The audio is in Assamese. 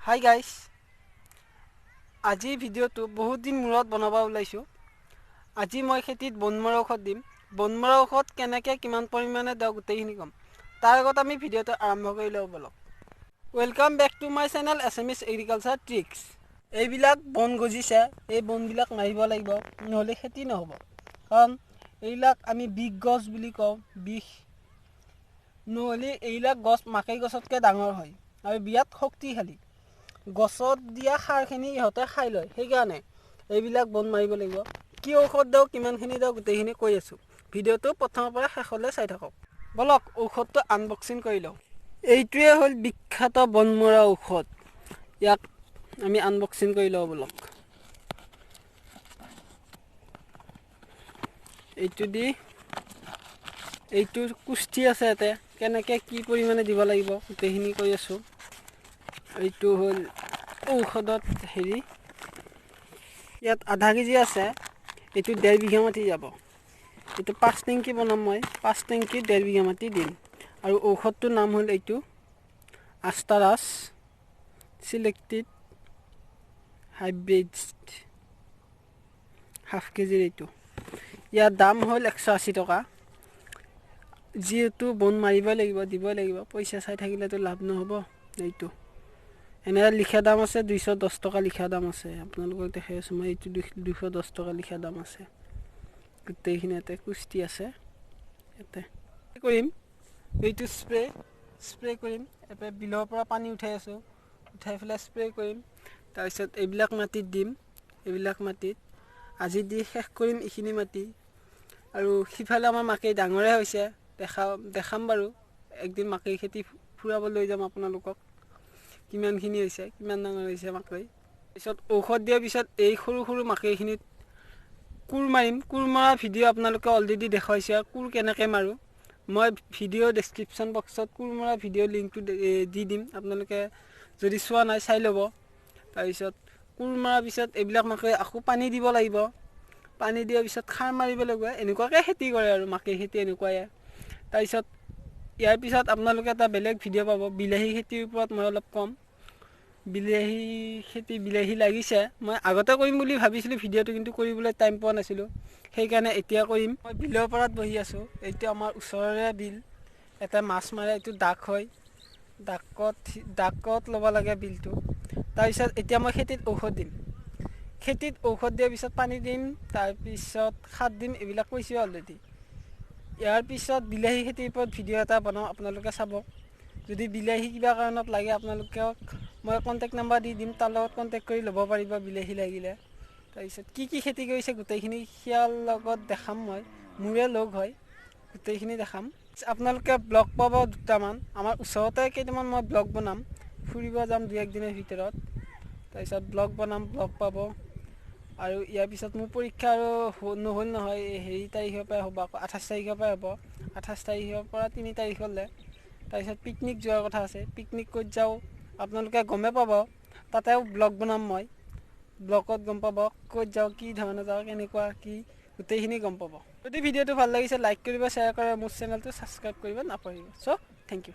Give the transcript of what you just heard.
Hi guys, আজি ভিডিঅ'টো বহুত দিন মূৰত বনাব ওলাইছো। আজি মই খেতিত বনমৰা ঔষধ দিম। বনমৰা ঔষধ কেনেকৈ কিমান পৰিমাণে দিওঁ গোটেইখিনি কম। তাৰ আগত আমি ভিডিঅ'টো আৰম্ভ কৰি লওঁ বলক। Welcome back to my channel SMS agriculture tricks. এইবিলাক বন গজিছে, এই বনবিলাক মাৰিব লাগিব, নহ'লে খেতি নহ'ব। কাৰণ এইবিলাক আমি বিষ গছ বুলি কওঁ, বিষ নহ'লে এইবিলাক গছ মাকৈ গছতকৈ ডাঙৰ হয় আৰু বিৰাট শক্তিশালী। গছত দিয়া সাৰখিনি ইহঁতে খাই লয়, সেইকাৰণে এইবিলাক বন মাৰিব লাগিব। কি ঔষধ দিওঁ কিমানখিনি দিওঁ গোটেইখিনি কৈ আছোঁ। ভিডিঅ'টো প্ৰথমৰ পৰা শেষলৈ চাই থাকক। বলক ঔষধটো আনবক্সিং কৰি লওঁ। এইটোৱে হ'ল বিখ্যাত বনমৰা ঔষধ। ইয়াক আমি আনবক্সিং কৰি লওঁ বলক। এইটো কুষ্টি আছে ইয়াতে, কেনেকৈ কি পৰিমাণে দিব লাগিব গোটেইখিনি কৈ আছোঁ। এইটো হ'ল ঔষধত হেৰি, ইয়াত আধা কেজি আছে, এইটো 1.5 বিঘা মাটি যাব। এইটো 5 টেংকি বনাম মই, 5 টেংকি 1.5 বিঘা মাটি দিম। আৰু ঔষধটোৰ নাম হ'ল এইটো আষ্টাৰাছ চিলেক্টেড হাইব্ৰিড, হাফ কেজিৰ এইটো। ইয়াৰ দাম হ'ল 180 টকা। যিহেতু বন মাৰিবই লাগিব, দিবই লাগিব, পইচা চাই থাকিলেতো লাভ নহ'ব। এইটো এনে লিখা দাম আছে 210 টকা লিখা দাম আছে। আপোনালোকক দেখাই আছোঁ মই, এইটো 210 টকা লিখা দাম আছে। গোটেইখিনি ইয়াতে কুষ্টি আছে। ইয়াতে কৰিম এইটো স্প্ৰে কৰিম। এপে বিলৰ পৰা পানী উঠাই আছোঁ, উঠাই পেলাই স্প্ৰে কৰিম। তাৰপিছত এইবিলাক মাটিত দিম, এইবিলাক মাটিত আজি দি শেষ কৰিম এইখিনি মাটি। আৰু সিফালে আমাৰ মাকৈ ডাঙৰে হৈছে, দেখাম বাৰু একদিন মাকৈ খেতি ফুৰাব লৈ যাম আপোনালোকক। কিমানখিনি হৈছে, কিমান ডাঙৰ হৈছে মাকৈ। তাৰপিছত ঔষধ দিয়াৰ পিছত এই সৰু সৰু মাকৈখিনিত কোৰ মাৰিম। কোৰ মৰা ভিডিঅ' আপোনালোকে অলৰেডি দেখুৱাইছে। কোৰ কেনেকৈ মাৰোঁ মই ভিডিঅ' ডেছক্ৰিপশ্যন বক্সত কোৰ মৰা ভিডিঅ' লিংকটো দি দিম, আপোনালোকে যদি চোৱা নাই চাই ল'ব। তাৰপিছত কোৰ মৰাৰ পিছত এইবিলাক মাকৈ আকৌ পানী দিব লাগিব। পানী দিয়াৰ পিছত সাৰ মাৰিব লাগিব। এনেকুৱাকৈ খেতি কৰে আৰু মাকৈ খেতি এনেকুৱাই। তাৰপিছত ইয়াৰ পিছত আপোনালোকে এটা বেলেগ ভিডিঅ' পাব বিলাহী খেতিৰ ওপৰত। মই অলপ কম বিলাহী লাগিছে। মই আগতে কৰিম বুলি ভাবিছিলোঁ ভিডিঅ'টো, কিন্তু কৰিবলৈ টাইম পোৱা নাছিলোঁ, সেইকাৰণে এতিয়া কৰিম। মই বিলৰ পাৰত বহি আছোঁ। এইটো আমাৰ ওচৰৰে বিল, এটা মাছ মাৰে, এইটো ডাক হয়, ডাকত ল'ব লাগে বিলটো। তাৰপিছত এতিয়া মই খেতিত ঔষধ দিম। খেতিত ঔষধ দিয়াৰ পিছত পানী দিম, তাৰপিছত সাৰ দিম, এইবিলাক কৈছোঁ অলৰেডি। ইয়াৰ পিছত বিলাহী খেতিৰ ওপৰত ভিডিঅ' এটা বনাওঁ, আপোনালোকে চাব। যদি বিলাহী কিবা কাৰণত লাগে আপোনালোকক মই কণ্টেক্ট নাম্বাৰ দি দিম, তাৰ লগত কণ্টেক্ট কৰি ল'ব পাৰিব বিলাহী লাগিলে। তাৰপিছত কি খেতি কৰিছে গোটেইখিনি সিয়াৰ লগত দেখাম মই, মোৰে লগ হয়, গোটেইখিনি দেখাম। আপোনালোকে ব্লগ পাব দুটামান, আমাৰ ওচৰতে কেইটামান মই ব্লগ বনাম, ফুৰিব যাম 2-1 দিনৰ ভিতৰত। তাৰপিছত ব্লগ বনাম, ব্লগ পাব। আৰু ইয়াৰ পিছত মোৰ পৰীক্ষা আৰু নহ'ল নহয়, হেৰি তাৰিখৰ পৰাই হ'ব, আকৌ 28 তাৰিখৰ পৰাই হ'ব। 28 তাৰিখৰ পৰা 3 তাৰিখলৈ। তাৰপিছত পিকনিক যোৱাৰ কথা আছে। পিকনিক ক'ত যাওঁ আপোনালোকে গমেই পাব, তাতেও ব্লগ বনাম মই। ব্লগত গম পাব ক'ত যাওঁ, কি ধৰণে যাওঁ, কেনেকুৱা কি, গোটেইখিনি গম পাব। যদি ভিডিঅ'টো ভাল লাগিছে লাইক কৰিব, শ্বেয়াৰ কৰে, মোৰ চেনেলটো ছাবস্ক্ৰাইব কৰিব নাপাহৰিব। চ' থেংক ইউ।